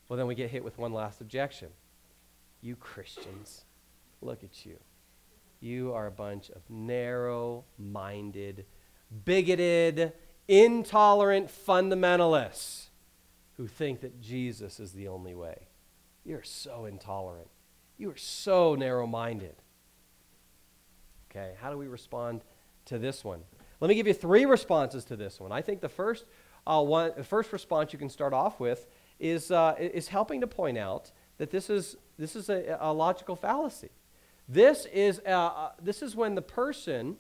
Well, then we get hit with one last objection. You Christians, look at you. You are a bunch of narrow-minded, bigoted, intolerant fundamentalists who think that Jesus is the only way. You're so intolerant. You are so narrow-minded. Okay, how do we respond to this one? Let me give you 3 responses to this one. I think the first response you can start off with is helping to point out that this is a logical fallacy. This is when the person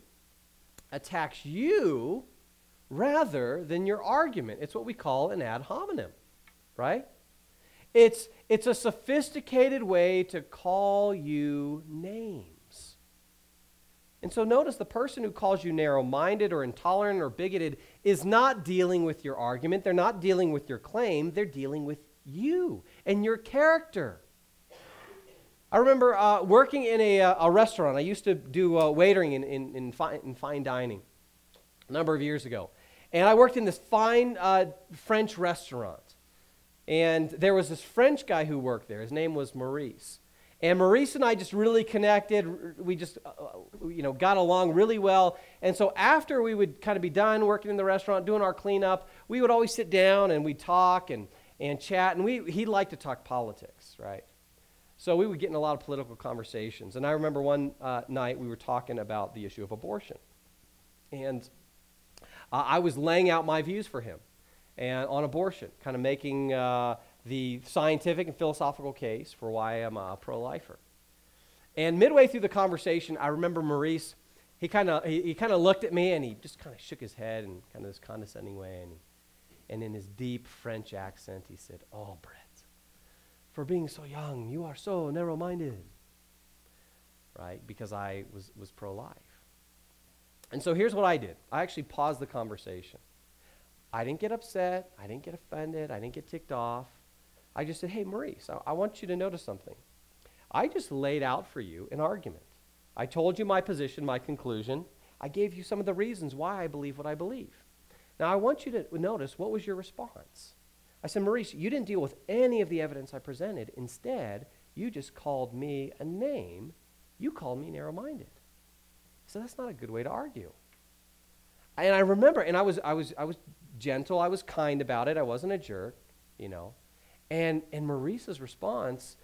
attacks you rather than your argument. It's what we call an ad hominem, right? It's a sophisticated way to call you names. And so notice the person who calls you narrow-minded or intolerant or bigoted is not dealing with your argument. They're not dealing with your claim. They're dealing with you and your character. I remember working in a restaurant. I used to do waitering in fine dining a number of years ago. And I worked in this fine French restaurant. And there was this French guy who worked there. His name was Maurice. And Maurice and I just really connected. We just, got along really well. And so after we would kind of be done working in the restaurant, doing our cleanup, we would always sit down and we'd talk and chat. And he liked to talk politics, right? So we would get in a lot of political conversations. And I remember one night we were talking about the issue of abortion. And I was laying out my views for him on abortion, kind of making the scientific and philosophical case for why I'm a pro-lifer. And midway through the conversation, I remember Maurice, he kind of looked at me and he just kind of shook his head in kind of this condescending way. And in his deep French accent, he said, "Oh, Brett, for being so young, you are so narrow-minded," right? Because I was pro-life. And so here's what I did. I actually paused the conversation. I didn't get upset. I didn't get offended. I didn't get ticked off. I just said, "Hey, Maurice, I want you to notice something. I just laid out for you an argument. I told you my position, my conclusion. I gave you some of the reasons why I believe what I believe. Now, I want you to notice, what was your response?" I said, "Maurice, you didn't deal with any of the evidence I presented. Instead, you just called me a name. You called me narrow-minded." So that's not a good way to argue. And I remember, and I was gentle, I was kind about it, I wasn't a jerk, And Maurice's response,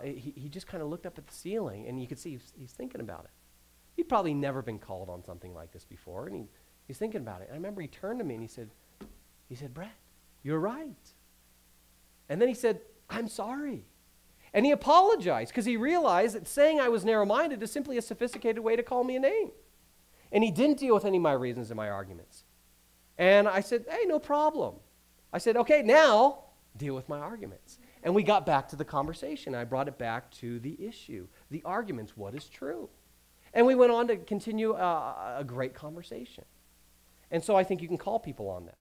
he just kind of looked up at the ceiling, and you could see he's thinking about it. He'd probably never been called on something like this before, and he's thinking about it. And I remember he turned to me and he said, "Brett, you're right." And then he said, "I'm sorry." And he apologized because he realized that saying I was narrow-minded is simply a sophisticated way to call me a name. And he didn't deal with any of my reasons and my arguments. And I said, "Hey, no problem." I said, "Okay, now deal with my arguments." And we got back to the conversation. I brought it back to the issue, the arguments, what is true. And we went on to continue a great conversation. And so I think you can call people on that.